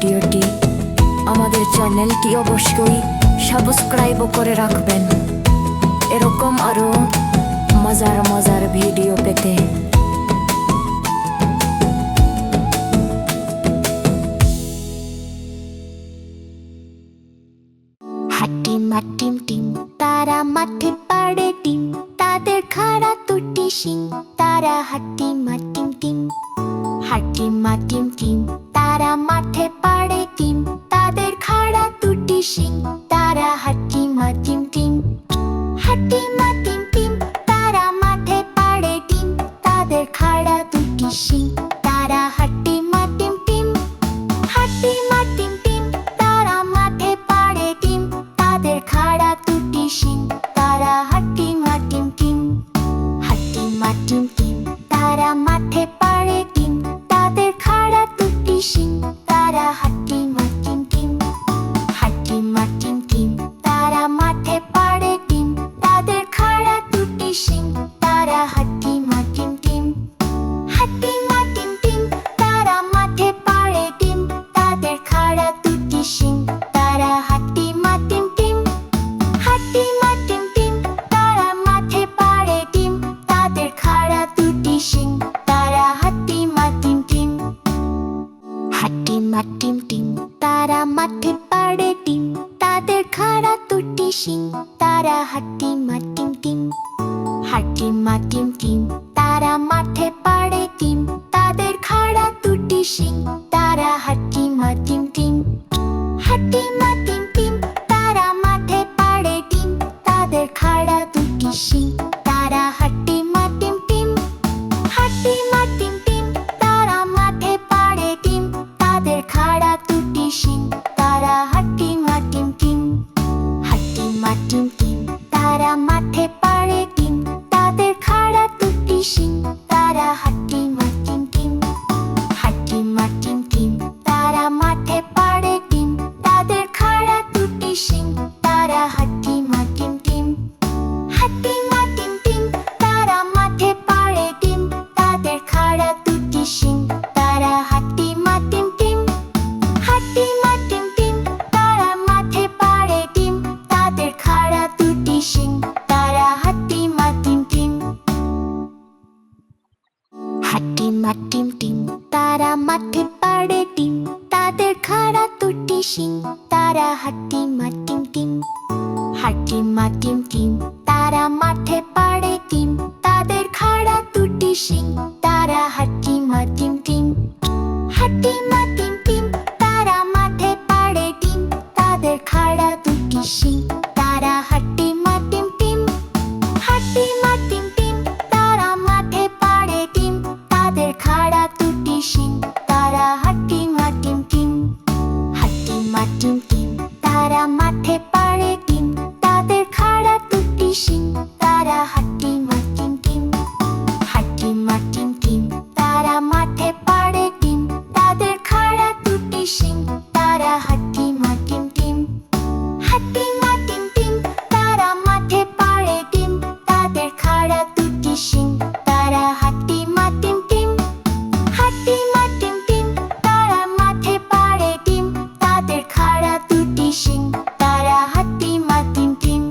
ভিডিওটি, আমাদের চ্যানেলটি অবশ্যই সাবস্ক্রাইব করে রাখবেন এরকম আরো মজার মজার ভিডিও পেতে। হাটিম হাটিম টিম তারা মাঠে পাড়ে টিম, তাদের খাড়া দুটি শিং, তারা হাটিম হাটিম টিম। হাটিম হাটিম টিম তারা মাঠে পাড়ে টিম, তাদের খাড়া দুটি শিং, তারা হাটিম হাটিম টিম। হাটিম হাটিম টিম তারা মাঠে পাড়ে টিম, তাদের খাড়া দুটি শিং, তারা হাটিম হাটিম টিম। হাটিম হাটিম টিম তারা মাঠে পাড়ে টিম, তাদের খাড়া দুটি শিং, তারা হাটিম হাটিম টিম। হাটিম হাটিম টিম তারা মাঠে পাড়ে টিম, তাদের খাড়া দুটি শিং, তারা হাটিম হাটিম টিম। হাটিম হাটিম টিম তারা মাঠে পাড়ে টিম, তাদের খাড়া দুটি শিং, তারা হাটিম হাটিম টিম। হাটিম হাটিম টিম তারা মাঠে পাড়ে টিম, তাদের খাড়া দুটি শিং, তারা হাটিম হাটিম টিম। হাটিম হাটিম টিম তারা মাঠে পাড়ে টিম, তাদের খাড়া দুটি শিং, তারা হাটিম হাটিম টিম। হাটিম হাটিম টিম তারা মাঠে পাড়ে টিম, তাদের খাড়া দুটি শিং, তারা হাটিম হাটিম টিম। হাটিম হাটিম টিম তারা মাঠে পাড়ে টিম, তাদের খাড়া দুটি শিং, তারা হাটিম হাটিম টিম। হাটিম হাটিম টিম তারা মাঠে পাড়ে টিম, তাদের খাড়া দুটি শিং, তারা হাটিম হাটিম টিম। হাটিম হাটিম টিম তারা মাঠে পাড়ে টিম, তাদের খাড়া দুটি শিং, তারা হাটিম হাটিম টিম। হাটিম হাটিম টিম তারা মাঠে পাড়ে টিম, তাদের খাড়া দুটি শিং, তারা হাটিম হাটিম টিম। হাটিম হাটিম টিম তারা মাঠে পাড়ে টিম, তাদের খাড়া দুটি শিং, তারা হাটিম হাটিম টিম। হাটিম হাটিম টিম তারা মাঠে পাড়ে টিম, তাদের খাড়া দুটি শিং, তারা হাটিম হাটিম টিম। হাটিম হাটিম টিম তারা মাঠে পাড়ে টিম, তাদের খাড়া দুটি শিং, তারা হাটিম হাটিম টিম। হাটিম হাটিম টিম তারা মাঠে পাড়ে টিম, তাদের খাড়া দুটি শিং, তারা হাটিম হাটিম টিম। হাটিম হাটিম টিম তারা মাঠে পাড়ে টিম, তাদের খাড়া দুটি শিং, তারা হাটিম হাটিম টিম। হাটিম হাটিম টিম তারা মাঠে পাড়ে টিম, তাদের খাড়া দুটি শিং, তারা হাটিম হাটিম টিম। হাটিম হাটিম টিম তারা মাঠে পাড়ে টিম, তাদের খাড়া দুটি শিং, তারা হাটিম হাটিম টিম। হাটিম হাটিম টিম তারা মাঠে পাড়ে টিম, তাদের খাড়া দুটি শিং, তারা হাটিম হাটিম টিম। হাটিম হাটিম টিম তারা মাঠে পাড়ে টিম, তাদের খাড়া দুটি শিং, তারা হাটিম হাটিম টিম। হাটিম হাটিম টিম তারা মাঠে পাড়ে টিম, তাদের খাড়া দুটি শিং, তারা হাটিম হাটিম টিম। হাটিম হাটিম টিম তারা মাঠে পাড়ে টিম, তাদের খাড়া দুটি শিং, তারা হাটিম হাটিম টিম।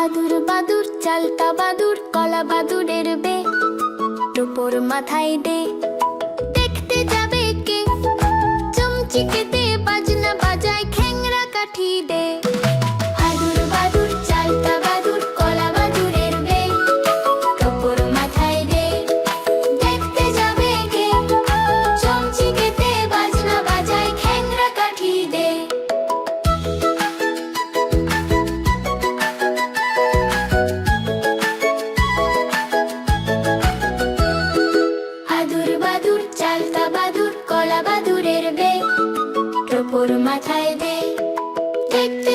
আদুর বাদুর চালতা বাদুর কলা বাদুরের বে, টোপর মাথায় দে, দেখতে যাবে কে, চমচিকেতে বাজনা বাজায় খ্যাংরা কাঠি দে। আদুর বাদুর চালতা বাদুর কলা বাদুরের বে, টোপর মাথায় দে, দেখতে যাবে কে, চমচিকেতে বাজনা বাজায় খ্যাংরা কাঠি দে। আদুর বাদুর চালতা বাদুর কলা বাদুরের বে, টোপর মাথায় দে, দেখতে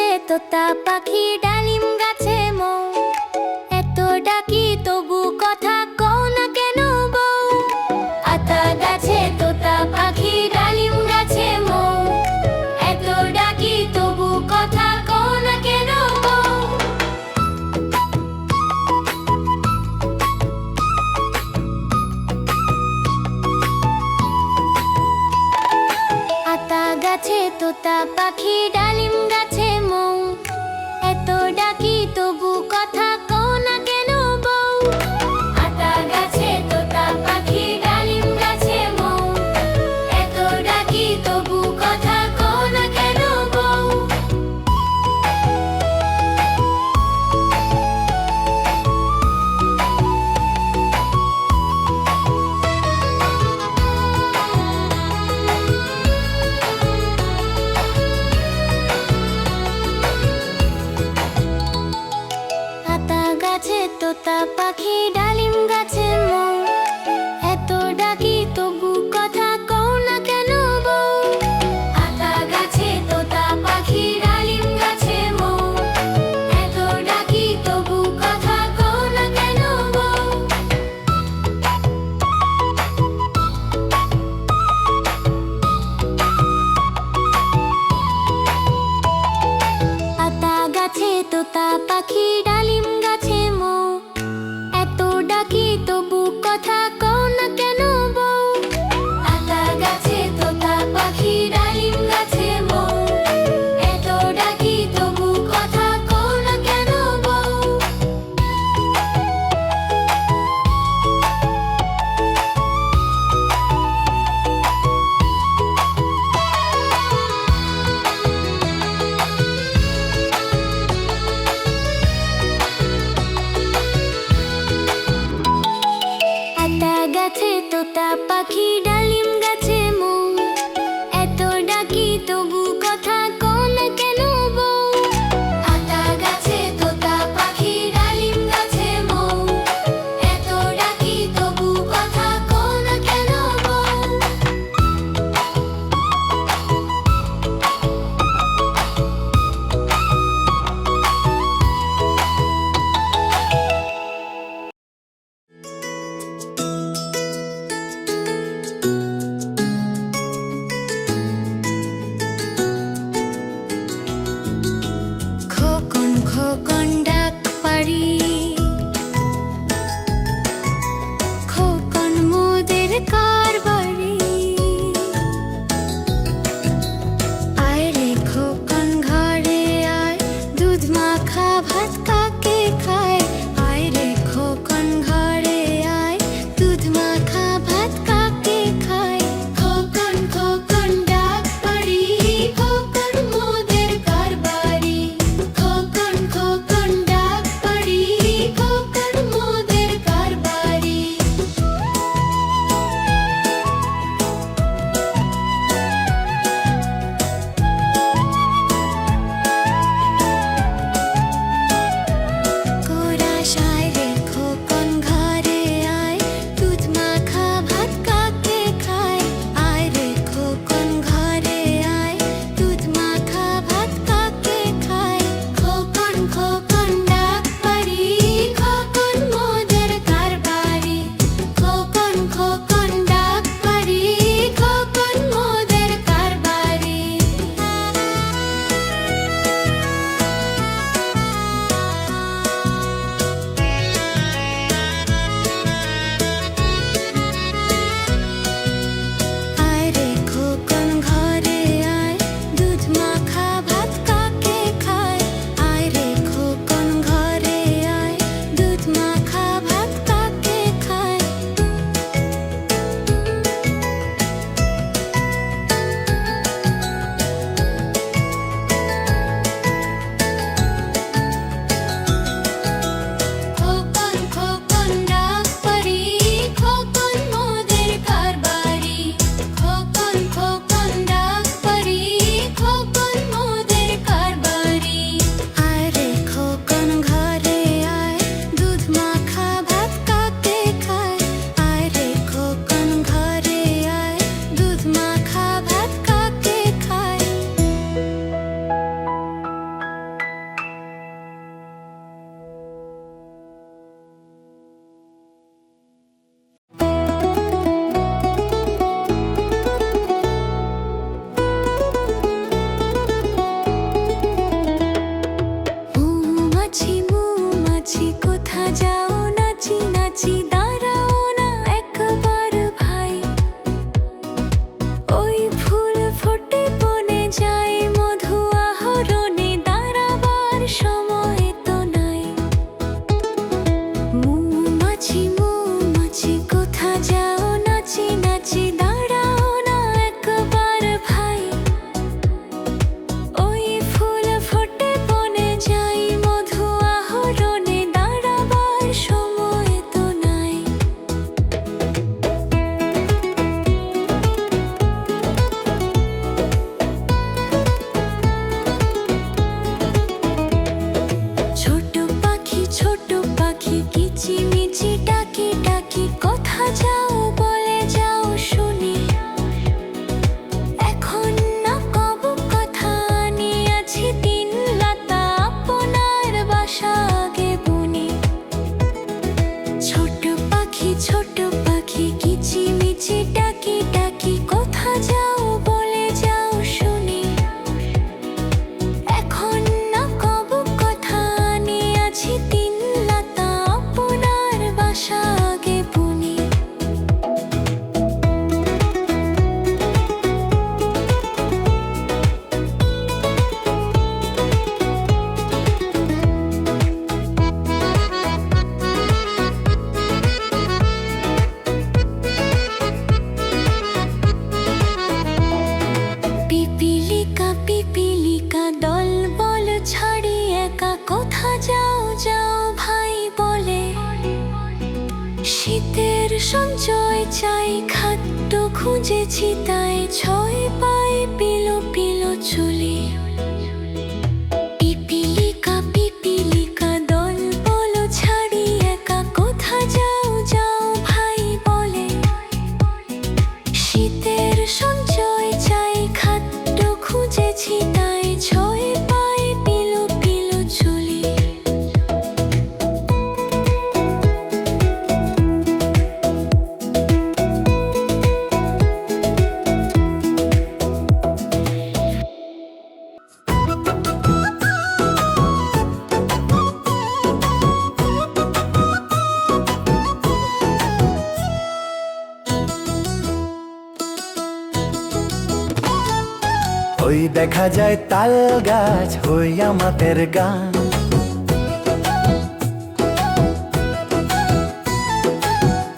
গাছে তোতা পাখি ডালিম গাছে মৌ এত ডাকি তবু কথা কও না কেন বউ আতা গাছে তোতা পাখি ডালিম গাছে মৌ এত ডাকি তবু কথা কও না কেন বউ আতা গাছে তোতা পাখি ডালিম গাছে মৌ এত ডাকি তবু কথা কও না কেন বউ আতা গাছে তোতা পাখি ডালিম গাছে মৌ এত ডাকি তবু কথা কও না কেন বউ আতা গাছে তোতা পাখি ডালিম গাছে মৌ এত ডাকি তবু কথা কও না কেন বউ আতা গাছে তোতা পাখি ডালিম গাছে মৌ এত ডাকি তবু কথা কও না কেন বউ আতা গাছে তোতা পাখি ডালিম গাছে মৌ এত সঞ্চয় চাই, খাদ্য খুঁজেছি তাই, ছয় পাই পিলো পিলো চুলি। পিপিলিকা পিপিলিকা দল বলো ছাড়ি একা, কোথা যাও যাও ভাই বলে। শীতের সঞ্চয় চাই, খাদ্য খুঁজেছি তাই, ছয় পাই পিলো পিলো চুলি। ওই দেখা যায় তাল গাছ, হই আমাদের গান।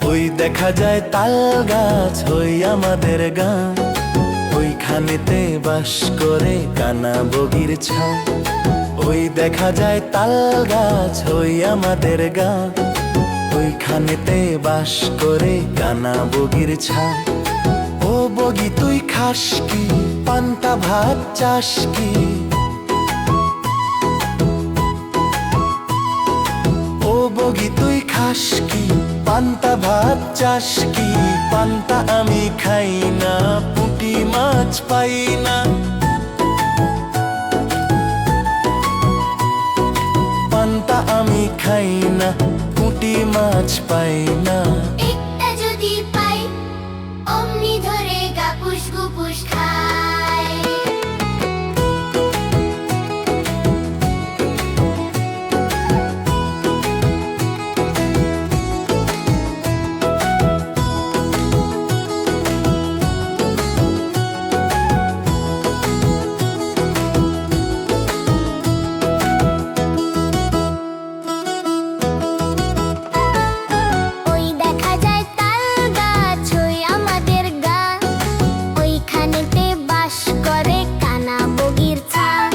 ওই দেখা যায় তাল গাছ, হই আমাদের গান। ওইখানেতে বাস করে কানা বগির ছান। ওই দেখা যায় তাল গাছ, হই আমাদের গান। ওইখানেতে বাস করে কানা বগির ছান। ও বগি তুই খাস কি, পান্তা ভাত চাস কি? ও বগি তুই খাস কি, পান্তা ভাত চাস কি? পান্তা আমি খাই না, পুঁটি মাছ পাই না। পান্তা আমি খাই না, পুঁটি মাছ পাই না। একটা যদি পাই অমনি ধরে গাপুস গুপুস খায়। ওই দেখা যায় তাল গাছ, ওই আমাদের গান। ওইখানেতে বাস করে কানা বগির ছান।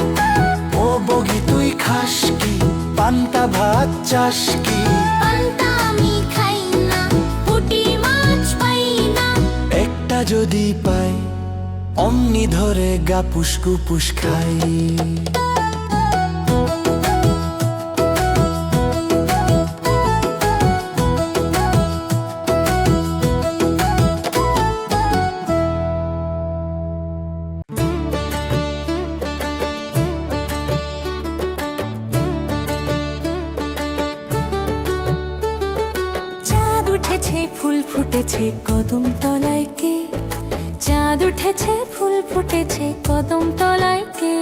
ও বগি তুই খাস কি, পান্তা ভাত চাস কি? পান্তা আমি খাই না, পুঁটি মাছ পাই না। একটা যদি পাই অমনি ধরে গাপুস গুপুস খাই। চাঁদ উঠেছে ফুল ফুটেছে কদম তলায় কে? চাঁদ উঠেছে ফুল ফুটেছে কদম তলায় কে?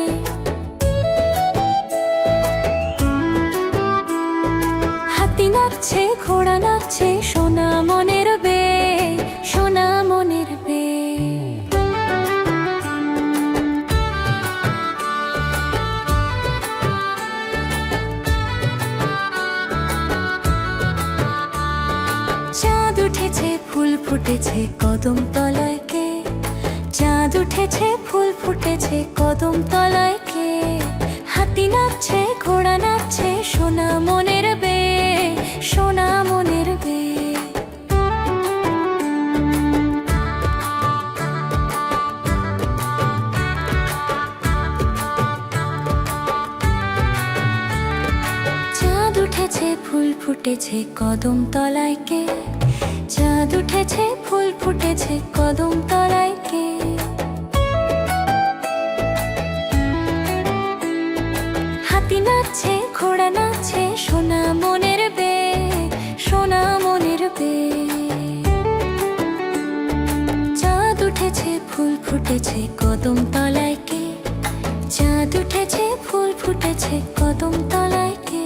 হাতি নাচছে ঘোড়া নাচছে, সোনা মনের বে, সোনা মনের বে। চাঁদ উঠেছে ফুল ফুটেছে কদম তলায় কে? চাঁদ উঠেছে ফুল ফুটেছে কদম তলায় কে? হাতি নাচছে ঘোড়া নাচছে, সোনা মনের বে, সোনা মনের বে। চাঁদ উঠেছে ফুল ফুটেছে কদম তলায় কে? চাঁদ উঠেছে ফুল ফুটেছে কদম তলায় কে? হাতি নাচছে ঘোড়া নাচছে, সোনা মনের বে, সোনা মনের বে। চাঁদ উঠেছে ফুল ফুটেছে কদম তলায় কে? চাঁদ উঠেছে ফুল ফুটেছে কদম তলায় কে?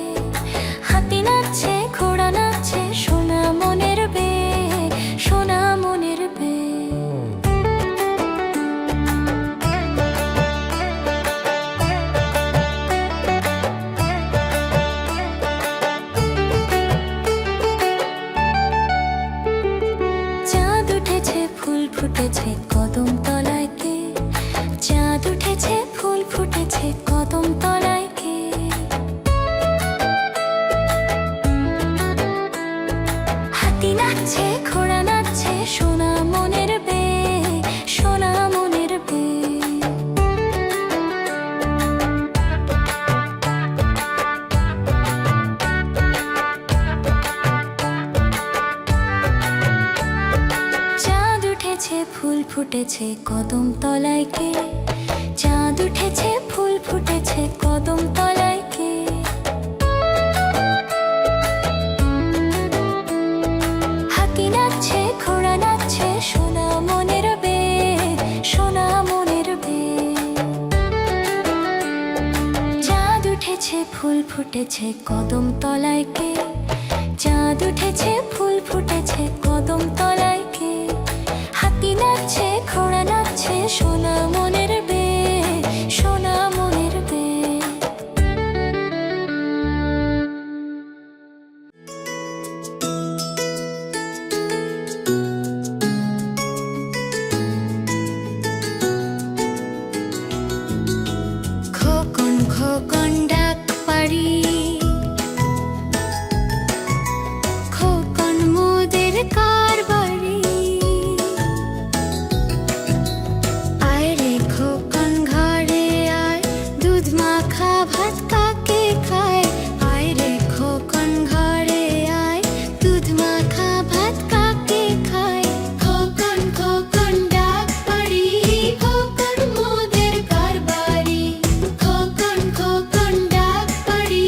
হাতি নাচছে ঘোড়া নাচছে, সোনা মনের বে, সোনা মনের বে। চাঁদ উঠেছে ফুল ফুটেছে কদম তলায় কে? চাঁদ উঠেছে ফুল ফুটেছে কদম তলায় কে? হাতি নাচছে ঘোড়া ফুটেছে কদম তলায় কে? চাঁদ উঠেছে ফুল ফুটেছে কদম তলায় কে? হাতি নাচছে ঘোড়া নাচছে সোনা মনের বে, সোনা মনের বে। চাঁদ উঠেছে ফুল ফুটেছে কদম তলায় কে? চাঁদ উঠেছে ফুল ফুটেছে কদম তলায় কে? হাতি নাচছে ঘোড়া নাচছে সোনা মনের বে, সোনা মনের বে। খোকন খোকন ডাক পারি, খোকন মোদের কারবারি। আয় রে খোকন ঘরে আয়, দুধ মাখা ভাত কাকে খায়? আয় রে খোকন ঘরে আয়, দুধ মাখা ভাত কাকে খায়? খোকন খোকন ডাক পারি, খোকন মোদের কারবারি। খোকন খোকন ডাক পারি,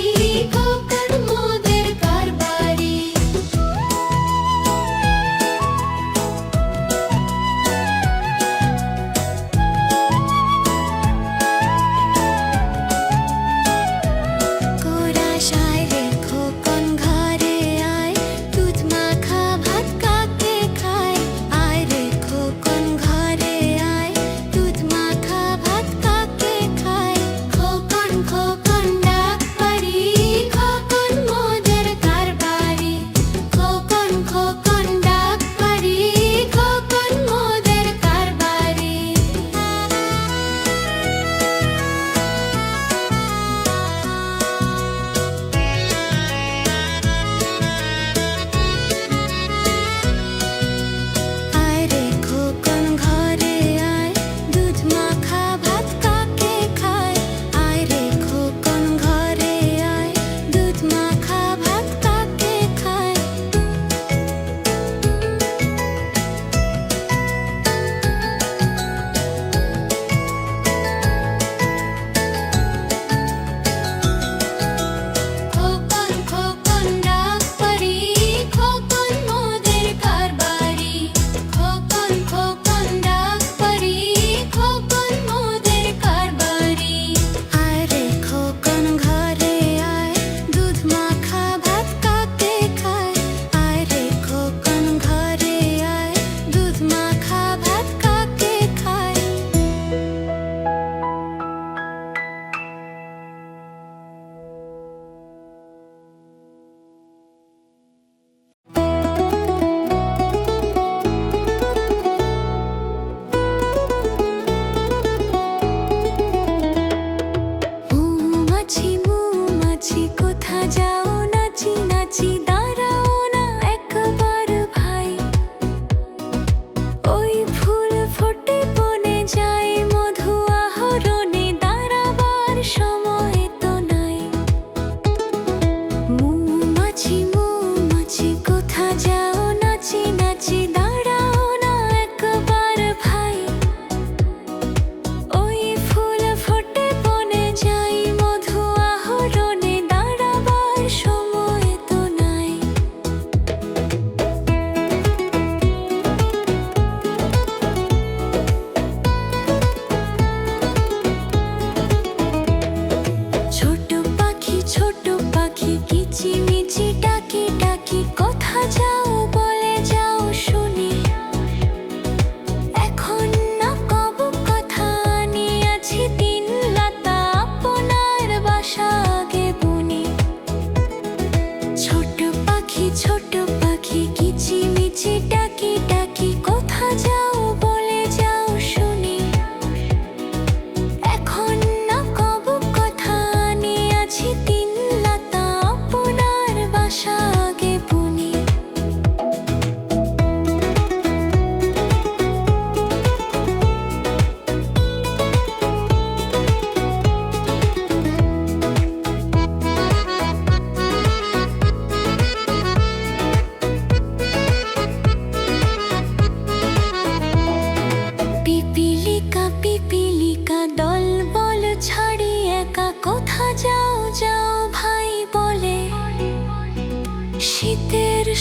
খোকন মোদের কারবারি। কোরাস আয় রে খোকন ঘরে আয়, দুধ মাখা ভাত কাকে খায়? আয় রে খোকন ঘরে আয়, দুধ মাখা ভাত কাকে খায়? খোকন খোকন ডাক পারি, খোকন মোদের কারবারি। খোকন খোকন ডাক পারি, খোকন মোদের কারবারি। আয় রে খোকন ঘরে আয়, দুধ মাখা ভাত কাকে খায়? আয় রে খোকন ঘরে আয়, দুধ মাখা ভাত কাকে খায়? খোকন খোকন ডাক পারি, খোকন মোদের কারবারি। খোকন খোকন ডাক পারি, খোকন মোদের কারবারি। আয় রে খোকন ঘরে আয়, দুধ মাখা ভাত কাকে খায়? আয় রে খোকন ঘরে আয়, দুধ মাখা ভাত কাকে খায়? মৌমাছি মৌমাছি কোথা যাও নাচি নাচি দাঁড়াও না একবার ভাই। ওই ফুল ফোটে বনে যায় মধু আহরণে দাঁড়াবার সময় তো নাই। মৌমাছি মৌমাছি কোথা যাও নাচি নাচি দাঁড়াও না একবার ভাই। ওই ফুল ফোটে বনে যাই মধু আহরণে দাঁড়াবার সময় তো নাই। ছোট পাখি কিচিমিচি ডাকি ডাকি কোথা যাও বলে যাও শুনি। এখন না কব কথা নিয়েছি তিন লতা আপনার বাসা আগে বুনি। ছোট পাখি কিচিমিচি ডাকি ডাকি কোথা যাও বলে যাও শুনি। এখন না কব কথা নিয়েছি তিন লতা আপনার বাসা আগে বুনি।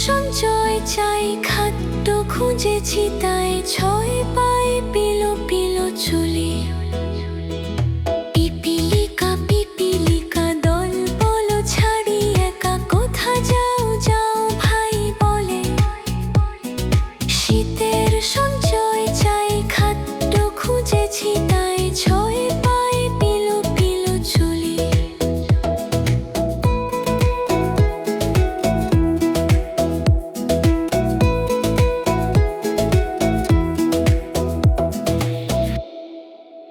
সঞ্চয় চাই খাদ্য খুঁজেছি তাই ছয় পায়ে পিলো পিলো চলি